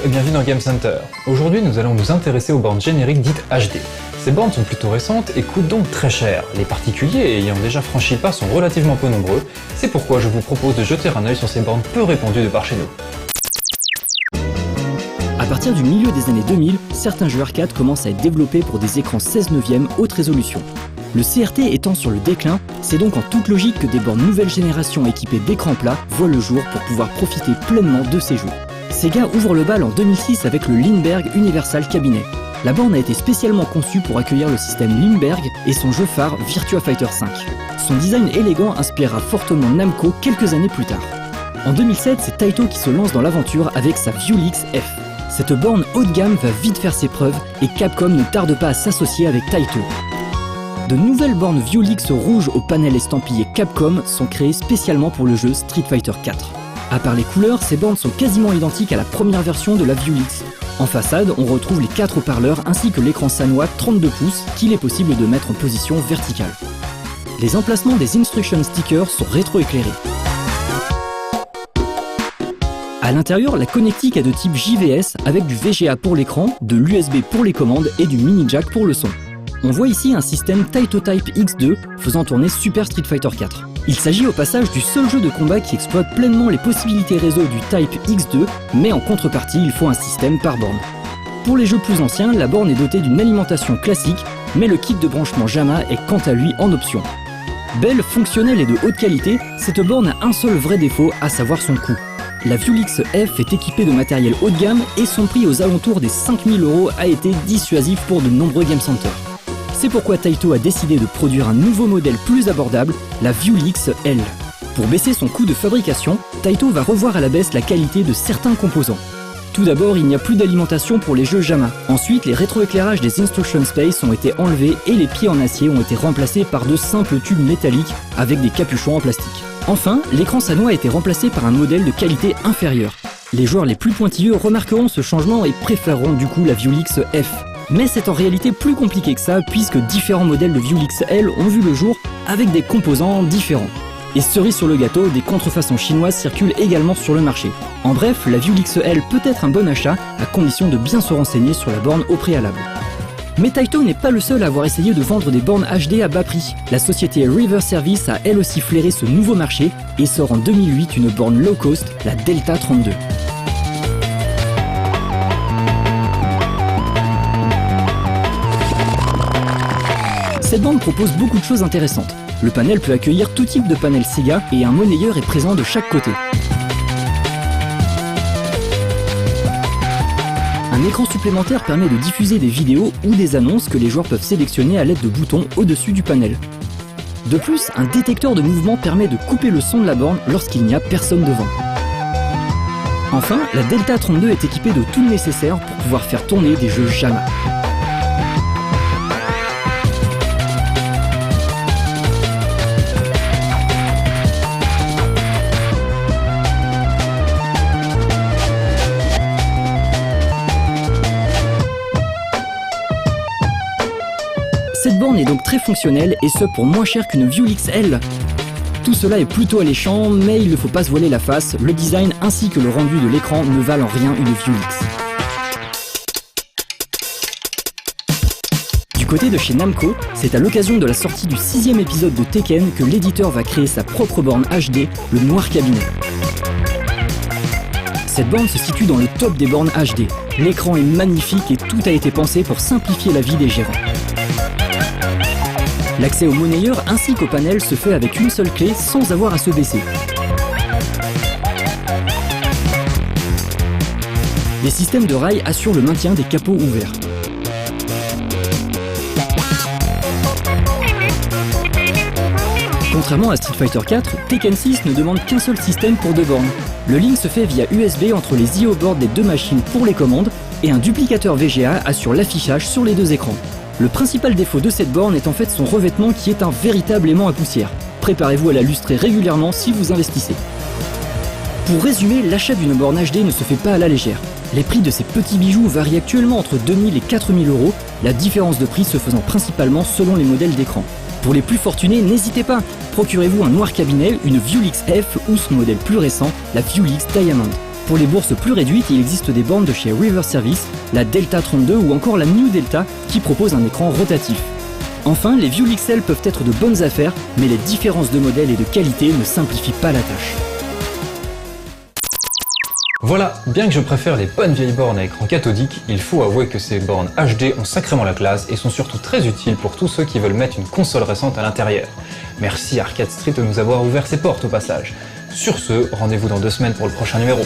et bienvenue dans Game Center. Aujourd'hui nous allons nous intéresser aux bornes génériques dites HD. Ces bornes sont plutôt récentes et coûtent donc très cher. Les particuliers ayant déjà franchi le pas sont relativement peu nombreux, c'est pourquoi je vous propose de jeter un œil sur ces bornes peu répandues de par chez nous. À partir du milieu des années 2000, certains jeux arcade commencent à être développés pour des écrans 16/9 haute résolution. Le CRT étant sur le déclin, c'est donc en toute logique que des bornes nouvelle génération équipées d'écrans plats voient le jour pour pouvoir profiter pleinement de ces jeux. Sega ouvre le bal en 2006 avec le Lindbergh Universal Cabinet. La borne a été spécialement conçue pour accueillir le système Lindbergh et son jeu phare Virtua Fighter 5. Son design élégant inspirera fortement Namco quelques années plus tard. En 2007, c'est Taito qui se lance dans l'aventure avec sa Viewlix F. Cette borne haut de gamme va vite faire ses preuves et Capcom ne tarde pas à s'associer avec Taito. De nouvelles bornes Viewlix rouges au panel estampillé Capcom sont créées spécialement pour le jeu Street Fighter 4. À part les couleurs, ces bornes sont quasiment identiques à la première version de la Viewlix. En façade, on retrouve les 4 haut-parleurs ainsi que l'écran Sanwa 32 pouces qu'il est possible de mettre en position verticale. Les emplacements des instruction stickers sont rétroéclairés. À l'intérieur, la connectique est de type JVS avec du VGA pour l'écran, de l'USB pour les commandes et du mini jack pour le son. On voit ici un système Taito Type X2 faisant tourner Super Street Fighter 4. Il s'agit au passage du seul jeu de combat qui exploite pleinement les possibilités réseau du Type X2, mais en contrepartie il faut un système par borne. Pour les jeux plus anciens, la borne est dotée d'une alimentation classique, mais le kit de branchement JAMA est quant à lui en option. Belle, fonctionnelle et de haute qualité, cette borne a un seul vrai défaut, à savoir son coût. La Viewlix F est équipée de matériel haut de gamme et son prix aux alentours des 5000 € a été dissuasif pour de nombreux game centers. C'est pourquoi Taito a décidé de produire un nouveau modèle plus abordable, la Viewlix L. Pour baisser son coût de fabrication, Taito va revoir à la baisse la qualité de certains composants. Tout d'abord, il n'y a plus d'alimentation pour les jeux JAMA. Ensuite, les rétroéclairages des Instruction Space ont été enlevés et les pieds en acier ont été remplacés par de simples tubes métalliques avec des capuchons en plastique. Enfin, l'écran Sanwa a été remplacé par un modèle de qualité inférieure. Les joueurs les plus pointilleux remarqueront ce changement et préféreront du coup la Viewlix F. Mais c'est en réalité plus compliqué que ça puisque différents modèles de Viewlix L ont vu le jour avec des composants différents. Et cerise sur le gâteau, des contrefaçons chinoises circulent également sur le marché. En bref, la Viewlix L peut être un bon achat à condition de bien se renseigner sur la borne au préalable. Mais Taito n'est pas le seul à avoir essayé de vendre des bornes HD à bas prix. La société River Service a elle aussi flairé ce nouveau marché et sort en 2008 une borne low cost, la Delta 32. Cette borne propose beaucoup de choses intéressantes. Le panel peut accueillir tout type de panel Sega et un monnayeur est présent de chaque côté. Un écran supplémentaire permet de diffuser des vidéos ou des annonces que les joueurs peuvent sélectionner à l'aide de boutons au-dessus du panel. De plus, un détecteur de mouvement permet de couper le son de la borne lorsqu'il n'y a personne devant. Enfin, la Delta 32 est équipée de tout le nécessaire pour pouvoir faire tourner des jeux JAMA. Cette borne est donc très fonctionnelle et ce pour moins cher qu'une Viewlix L. Tout cela est plutôt alléchant, mais il ne faut pas se voiler la face, le design ainsi que le rendu de l'écran ne valent en rien une Viewlix. Du côté de chez Namco, c'est à l'occasion de la sortie du 6e épisode de Tekken que l'éditeur va créer sa propre borne HD, le Noir Cabinet. Cette borne se situe dans le top des bornes HD. L'écran est magnifique et tout a été pensé pour simplifier la vie des gérants. L'accès au monnayeur ainsi qu'au panel se fait avec une seule clé sans avoir à se baisser. Les systèmes de rails assurent le maintien des capots ouverts. Contrairement à Street Fighter 4, Tekken 6 ne demande qu'un seul système pour 2 bornes. Le link se fait via USB entre les IO boards des 2 machines pour les commandes et un duplicateur VGA assure l'affichage sur les 2 écrans. Le principal défaut de cette borne est en fait son revêtement qui est un véritable aimant à poussière. Préparez-vous à la lustrer régulièrement si vous investissez. Pour résumer, l'achat d'une borne HD ne se fait pas à la légère. Les prix de ces petits bijoux varient actuellement entre 2000 et 4000 €, la différence de prix se faisant principalement selon les modèles d'écran. Pour les plus fortunés, n'hésitez pas, procurez-vous un Noir Cabinet, une Viewlix F ou son modèle plus récent, la Viewlix Diamond. Pour les bourses plus réduites, il existe des bornes de chez River Service, la Delta 32 ou encore la New Delta qui proposent un écran rotatif. Enfin, les View XL peuvent être de bonnes affaires, mais les différences de modèle et de qualité ne simplifient pas la tâche. Voilà, bien que je préfère les bonnes vieilles bornes à écran cathodique, il faut avouer que ces bornes HD ont sacrément la classe et sont surtout très utiles pour tous ceux qui veulent mettre une console récente à l'intérieur. Merci Arcade Street de nous avoir ouvert ses portes au passage. Sur ce, rendez-vous dans 2 semaines pour le prochain numéro.